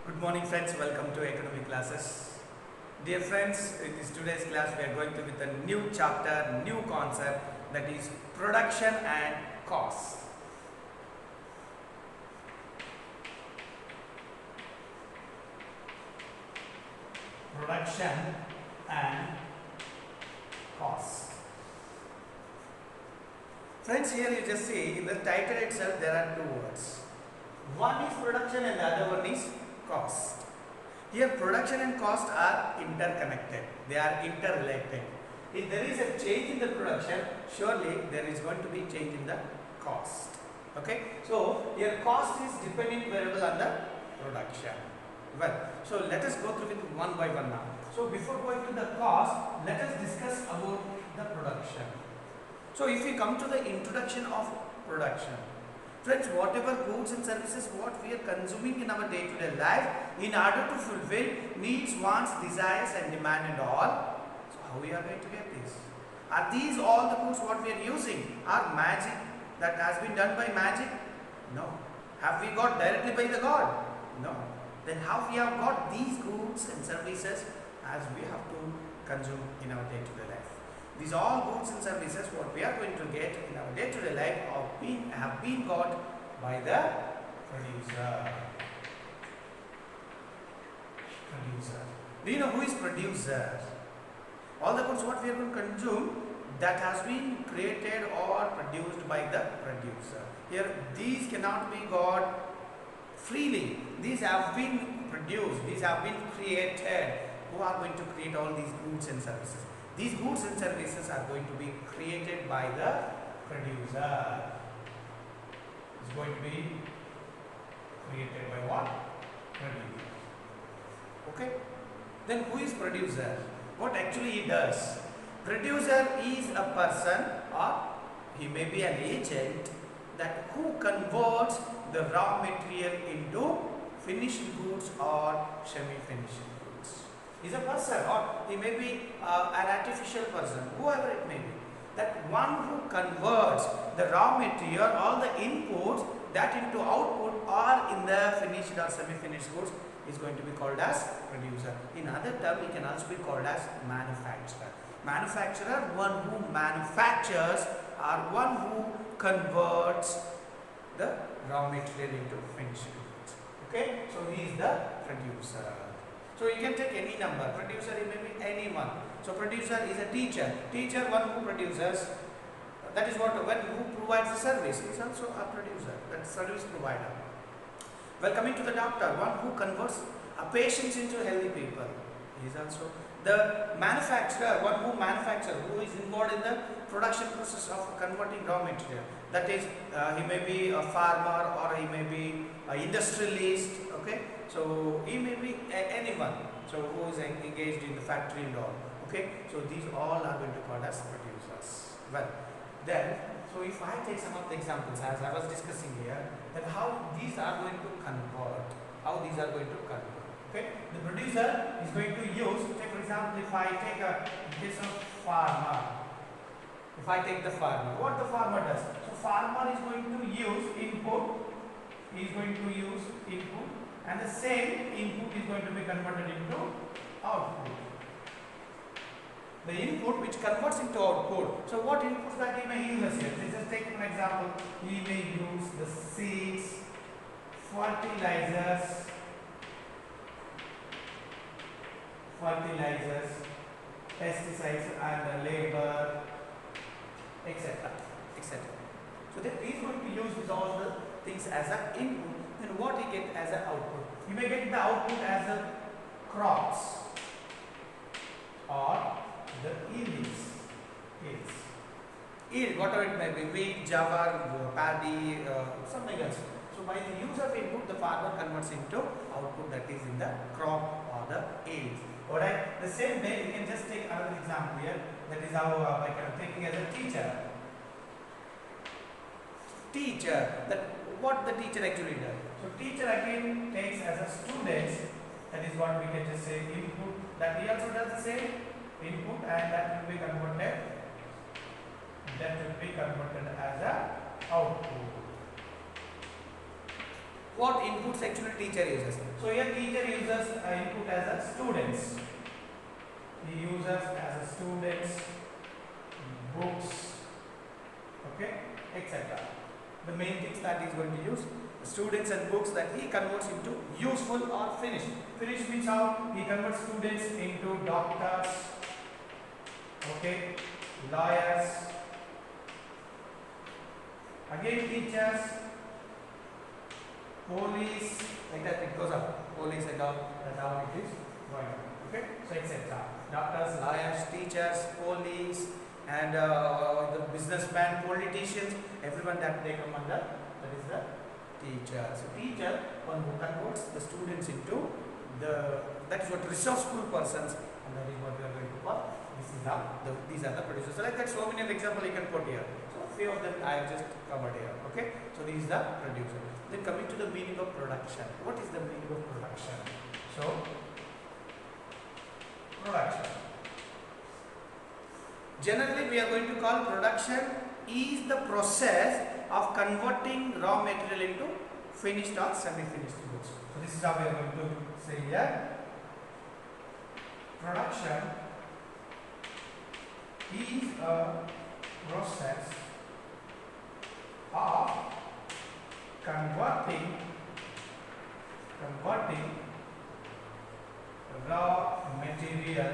Good morning friends, welcome to economic classes. Dear friends, in this today's class we are going to with a new chapter, new concept, that is production and cost. Production and cost. Friends, here you just see in the title itself there are two words. One is production and the other one is cost. Here production and cost are interconnected. They are interrelated. If there is a change in the production, surely there is going to be change in the cost. Okay. So here cost is dependent variable on the production. Well, so let us go through it one by one now. So before going to the cost, let us discuss about the production. So if we come to the introduction of production, friends, whatever goods and services what we are consuming in our day-to-day life, in order to fulfill needs, wants, desires and demand and all, so how we are going to get this? Are these all the goods what we are using? Are magic that has been done by magic? No. Have we got directly by the God? No. Then how we have got these goods and services as we have to consume in our day-to-day life? These all goods and services what we are going to get in our day-to-day life have been got by the producer. Do you know who is producer? All the goods what we are going to consume that has been created or produced by the producer. Here these cannot be got freely. These have been produced. These have been created. Who are going to create all these goods and services? These goods and services are going to be created by the producer. It's going to be created by what? Producer. Okay. Then who is producer? What actually he does? Producer is a person, or he may be an agent, that who converts the raw material into finished goods or semi-finished goods. He's a person, or he may be an artificial person, whoever it may be. That one who converts the raw material, all the inputs, that into output or in the finished or semi-finished goods is going to be called as producer. In other term, he can also be called as manufacturer. Manufacturer, one who manufactures or one who converts the raw material into finished goods. Okay, so he is the producer. So you can take any number. Producer, it may be anyone. So producer is a teacher. Teacher, one who produces. That is what when who provides the service is also a producer. That service provider. Well, coming to the doctor, one who converts a patients into healthy people. He is also the manufacturer, one who manufactures, who is involved in the production process of converting raw material. That is, he may be a farmer or he may be an industrialist. Okay, so he may be anyone. So who is engaged in the factory and all. Okay, so these all are going to call as producers. Well, then, so if I take some of the examples as I was discussing here, then how these are going to convert. How these are going to convert. Okay, the producer is going to use, take for example, if I take a case of farmer. If I take the farmer, what the farmer does? So farmer is going to use input, he is going to use input, and the same input is going to be converted into output. The input which converts into output. So what inputs that he may use here? Let's just take an example. He may use the seeds, fertilizers, pesticides and labor, etc. etc. So then he is going to use these all the things as an input. Then what he get as an output? You may get the output as a crops or the yields. Yield, whatever it may be, wheat, jawar, paddy, something else. So by the use of input, the farmer converts into output, that is in the crop or the yields. Alright, the same way you can just take another example here. That is how I am taking as a teacher. That what the teacher actually does. So teacher again takes as a students. That is what we can just say input. That he also does the same input, and that will be converted. That will be converted as a output. what inputs actually teacher uses. So here teacher uses input as a students. He uses as a students, books, okay, etc. The main things that he is going to use, students and books, that he converts into useful or finished. Finished means how he converts students into doctors, okay, lawyers, again teachers, police, like that it goes up. Police and all, that's how it is going on. Okay, so etc. Doctors, lawyers, teachers, police, and the businessman, politicians, everyone that they come under, that is the teacher. So teacher, one who converts the students into that is what resourceful persons, and that is what we are going to call. This is how these are the producers. So like that, so many examples you can put here. So a few of them I have just covered here. Okay, so this is the producer. Then coming to the meaning of production. What is the meaning of production? So production. Generally, we are going to call production is the process of converting raw material into finished or semi-finished goods. So this is how we are going to say here. Production is a process of converting raw materials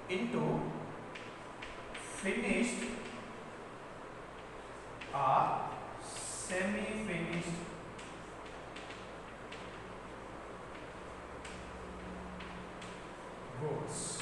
into finished or semi-finished goods.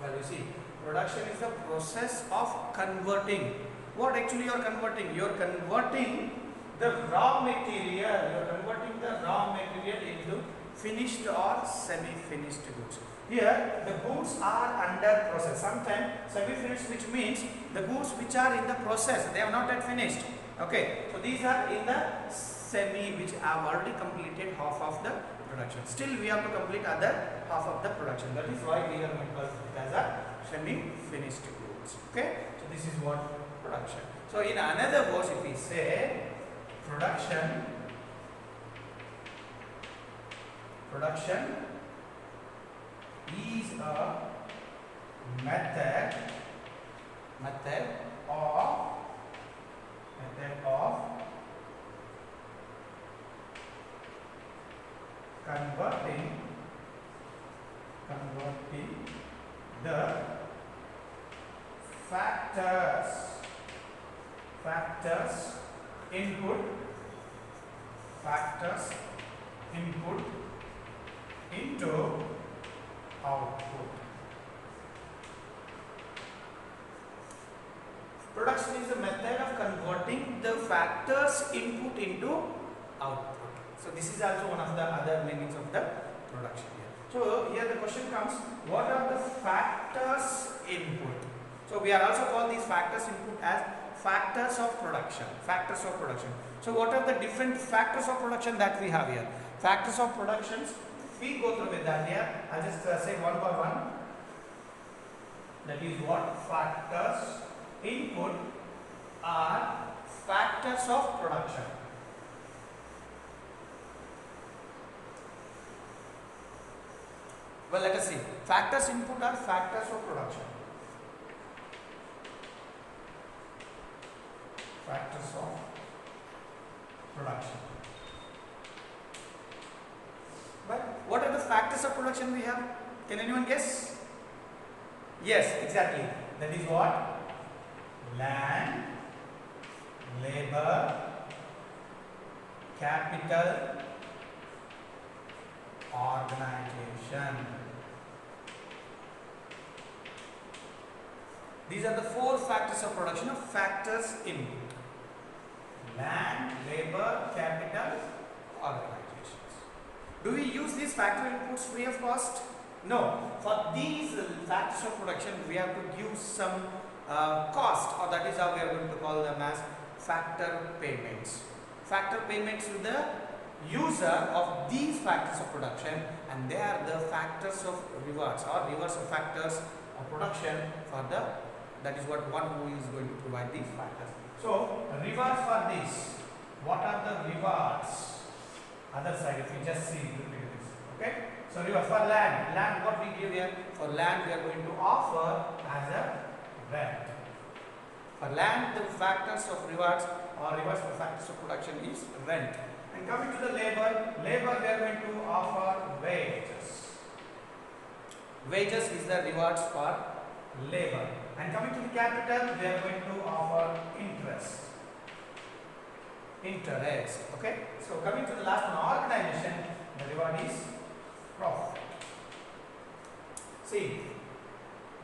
Well, you see, production is the process of converting. What actually you are converting? You are converting the raw material. You are converting the raw material into finished or semi-finished goods. Here, the goods are under process. Sometimes semi-finished, which means the goods which are in the process, they are not yet finished. Okay, so these are in the semi, which have already completed half of the production. Still, we have to complete other half of the production. That is why we are going to call it as a semi-finished goods. Okay, so this is what production. So in another words, if we say production is a method of converting the factors input into output. Production is a method of converting the factors input into output. So this is also one of the other meanings of the production here. So here the question comes, what are the factors input? So we are also called these factors input as factors of production. So what are the different factors of production that we have here? Factors of productions, we go through with that here. I'll just say one by one. That is what factors input are factors of production. Well, let us see. Factors input are factors of production. Factors of production. Well, what are the factors of production we have? Can anyone guess? Yes, exactly. That is what? Land, labor, capital, organization. These are the four factors of production of factors input. Land, labor, capital, organizations. Do we use these factor inputs free of cost? No. For these factors of production, we have to give some cost, or that is how we are going to call them as factor payments. Factor payments to the user of these factors of production, and they are the factors of rewards or rewards of factors production for the, that is what one who is going to provide these factors. So rewards for this, what are the rewards? Other side, if you just see, look at this. Okay. So rewards for land what we give here, for land we are going to offer as a rent. For land, the factors of rewards or rewards for factors of production is rent. And coming to the labor we are going to offer wages. Wages is the rewards for labor. And coming to the capital, we are going to offer interest. Okay. So coming to the last one, organization, the reward is profit. See,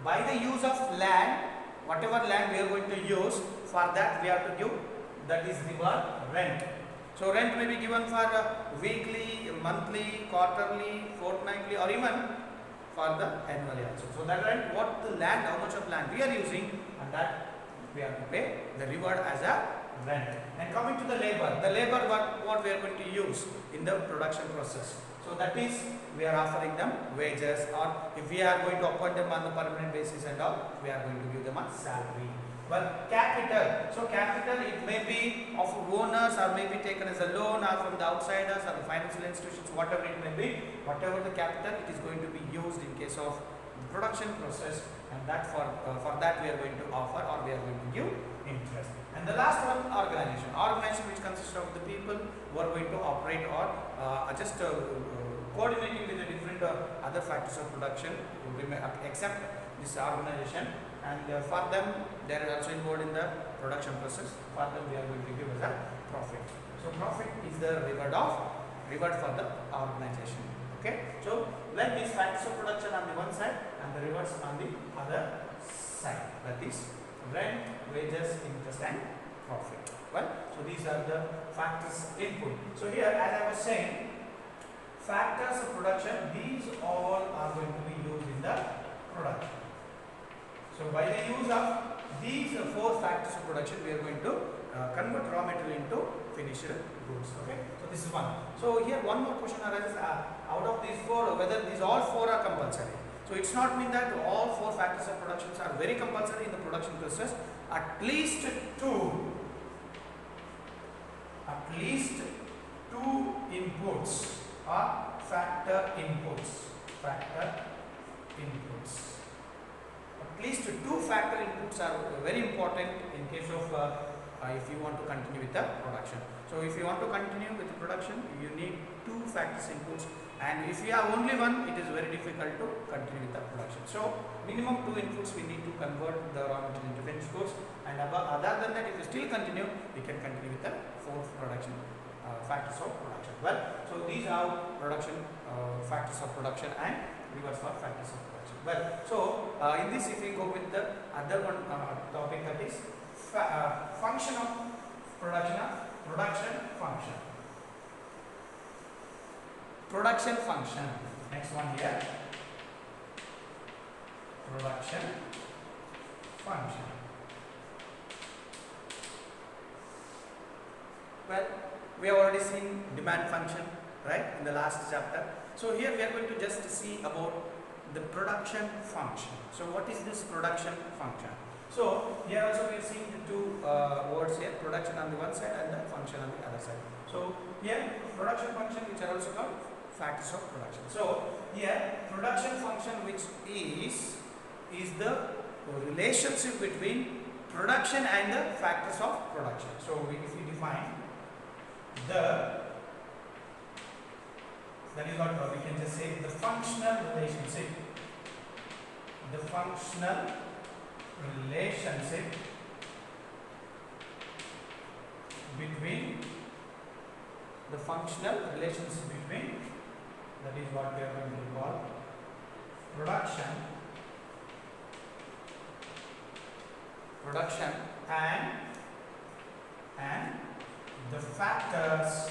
by the use of land, whatever land we are going to use, for that we have to give, that is reward, rent. So rent may be given for weekly, monthly, quarterly, fortnightly, or even for the annually also. So that rent, what the land, how much of land we are using, and that we have to pay the reward as a rent. And coming to the labor what we are going to use in the production process. So that is, we are offering them wages, or if we are going to appoint them on the permanent basis and all, we are going to give them a salary. Well, capital. So capital, it may be of owners or may be taken as a loan or from the outsiders or the financial institutions, whatever it may be. Whatever the capital, it is going to be used in case of the production process, and that for that we are going to offer, or we are going to give interest. And the last one, organization. Organization which consists of the people who are going to operate or coordinating with the different other factors of production, except this organization. And for them, they are also involved in the production process. For them, we are going to give as a profit. So profit is the reward for the organization. Okay. So like these factors of production on the one side and the rewards on the other side. That is rent, wages, interest, and profit. Well, so these are the factors input. So here, as I was saying, factors of production, these all are going to be used in the production. So by the use of these four factors of production, we are going to convert raw material into finished goods. Okay. So this is one. So here one more question arises, out of these four, whether these all four are compulsory. So it's not mean that all four factors of production are very compulsory in the production process. At least two inputs are factor inputs. At least two factor inputs are very important in case of if you want to continue with the production. So if you want to continue with the production, you need two factors inputs, and if you have only one, it is very difficult to continue with the production. So minimum two inputs we need to convert the raw material into finished goods, and other than that, if you still continue, we can continue with the four production factors of production. Well, so these are production factors of production and rewards for factors of production. Well, so in this, if we go with the other one topic, that is function of production function. Production function. Next one here. Production function. Well, we have already seen demand function, right, in the last chapter. So here we are going to just see about the production function. So what is this production function? So here also we are seeing the two words here, production on the one side and the function on the other side. So here production function, which are also called factors of production. So here production function, which is the relationship between production and the factors of production. So if we define that is what we can just say, the functional relationship between that is what we are going to call production and the factors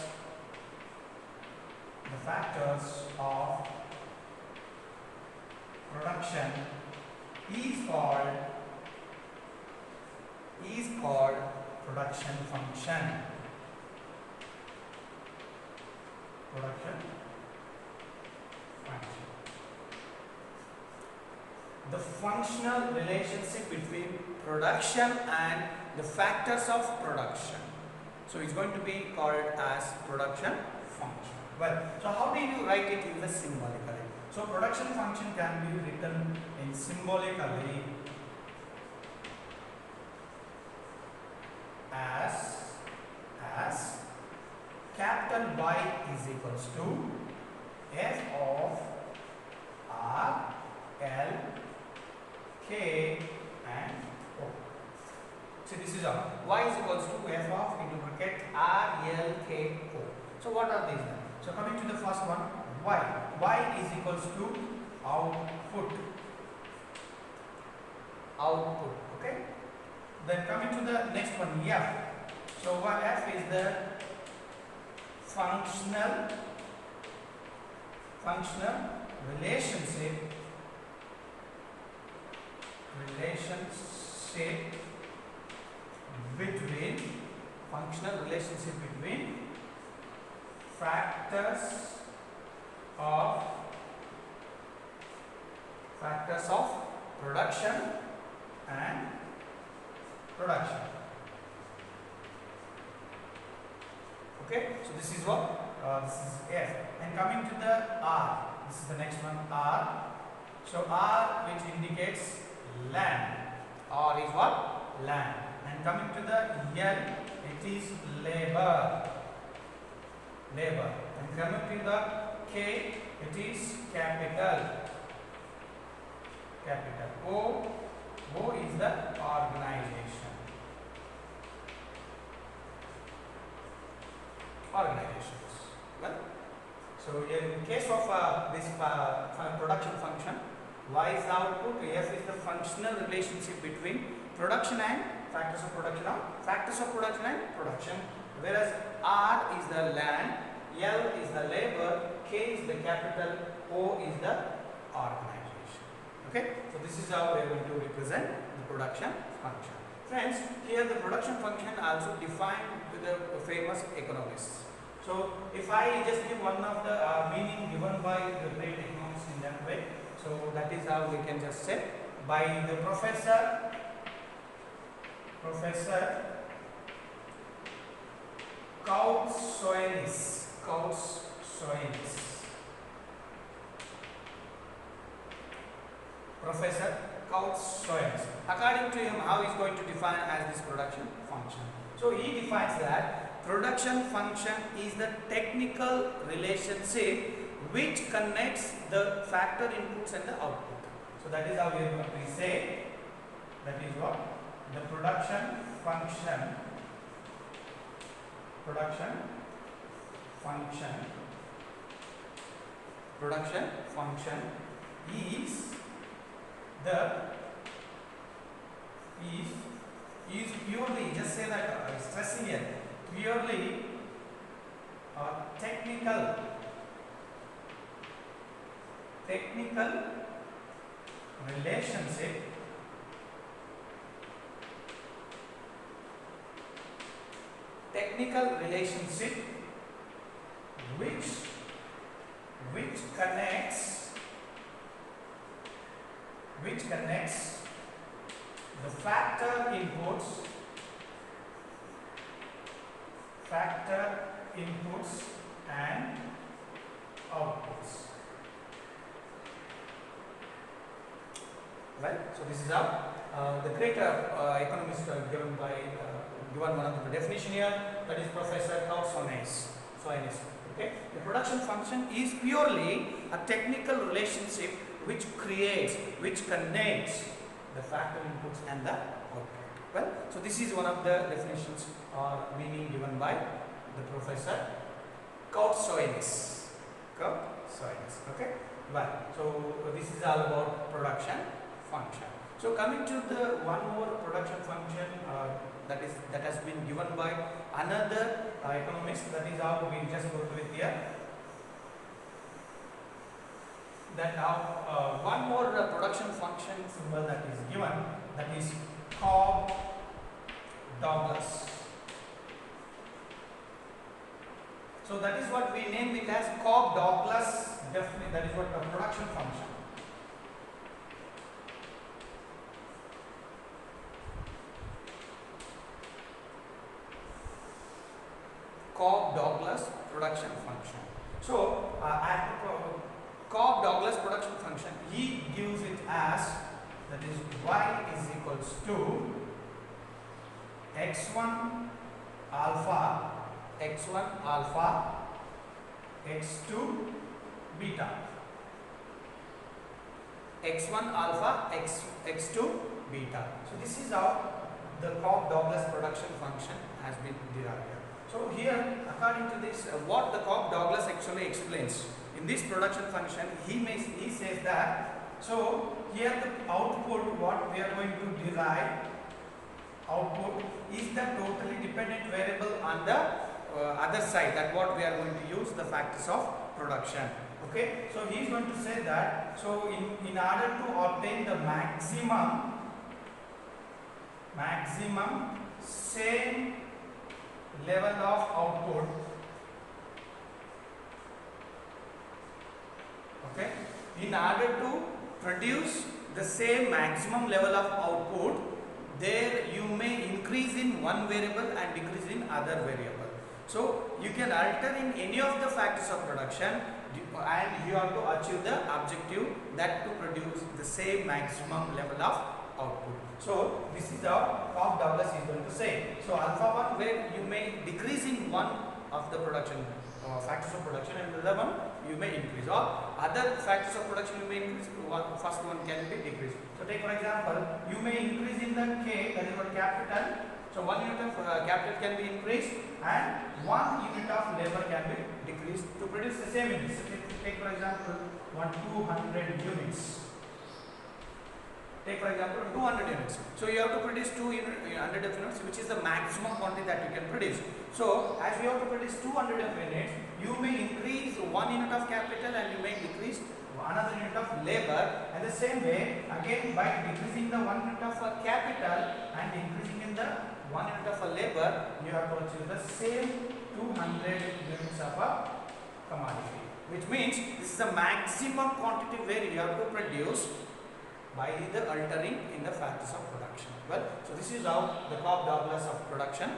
of production is called production function. The functional relationship between production and the factors of production. So it's going to be called as production function. Well, so how do you write it in the symbolically? So production function can be written in symbolically as capital Y is equals to F of R, L, K and O. So this is all. Y is equals to F of into bracket R, L, K, O. So what are these then? So coming to the first one, Y. Y is equals to output. Output. Okay. Then coming to the next one, F. So what F is the functional relationship between factors of production and production. Okay, so this is what this is F. And coming to the R, this is the next one, R. So R, which indicates land. R is what? Land. And coming to the L, it is labor. And coming to the K, it is capital. O is the organization. Organizations. Well, so in case of this production function, Y is the output, F is the functional relationship between production and factors of production and production, whereas R is the land, L is the labor, K is the capital, O is the organization. Okay, so this is how we are going to represent the production function. Friends, here the production function also defined with the famous economists. So if I just give one of the meaning given by the great economists in that way, so that is how we can just say by the Professor Kautz-Soenis. Professor Kautz-Soenis. According to him, how he is going to define as this production function. So he defines that production function is the technical relationship which connects the factor inputs and the output. So that is how we are going to say, that is what the production function is purely, just say that stressing here, purely technical relationship which connects the factor inputs and outputs. Right? So this is how the great economist given one of the definition here, that is Professor Kautz-Soenis. Okay, the production function is purely a technical relationship which connects the factor inputs and the output. Well, so this is one of the definitions or meaning given by the Professor Kautz-Soenis. Okay. Well, so this is all about production function. So coming to the one more production function that has been given by another economist, that is how we just go with here. That now one more production function symbol that is given, that is Cobb-Douglas. So that is what we named it as Cobb-Douglas. Definitely, that is what the production function. Cobb-Douglas production function. So at Cobb-Douglas production function, he gives it as, that is, y is equals to x1 alpha, x2 beta, x1 alpha, x2 beta. So this is how the Cobb-Douglas production function has been derived here. So here, according to this, what the Cobb-Douglas actually explains in this production function, he says that, so here the output, what we are going to derive, output is the totally dependent variable on the other side, that what we are going to use the factors of production. Okay, so he is going to say that, so in order to obtain the maximum same level of output, okay, in order to produce the same maximum level of output, there you may increase in one variable and decrease in other variable. So you can alter in any of the factors of production and you have to achieve the objective, that to produce the same maximum level of output. So this is how Cobb-Douglas is going to say. So alpha 1, where you may decrease in one of the production factors of production, and the other one you may increase, or other factors of production you may increase, first one can be decreased. So take for example, you may increase in the K, that is what capital. So 1 unit of capital can be increased and 1 unit of labor can be decreased to produce the same units. So take for example 200 units. Take for example 200 units. So you have to produce 200 units, which is the maximum quantity that you can produce. So as you have to produce 200 units, you may increase 1 unit of capital and you may decrease another unit of labor. And the same way, again, by decreasing the 1 unit of capital and increasing in the 1 unit of labor, you have to achieve the same 200 units of a commodity, which means this is the maximum quantity where you have to produce by the altering in the factors of production. Well, so this is how the Cobb-Douglas of production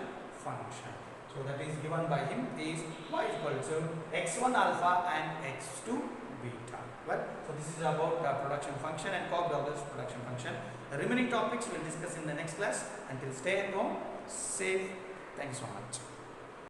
function. So that is given by him is y is equal to x1 alpha and x2 beta. Well, so this is about production function and Cobb-Douglas production function. The remaining topics we will discuss in the next class. Until stay at home, safe. Thank you so much.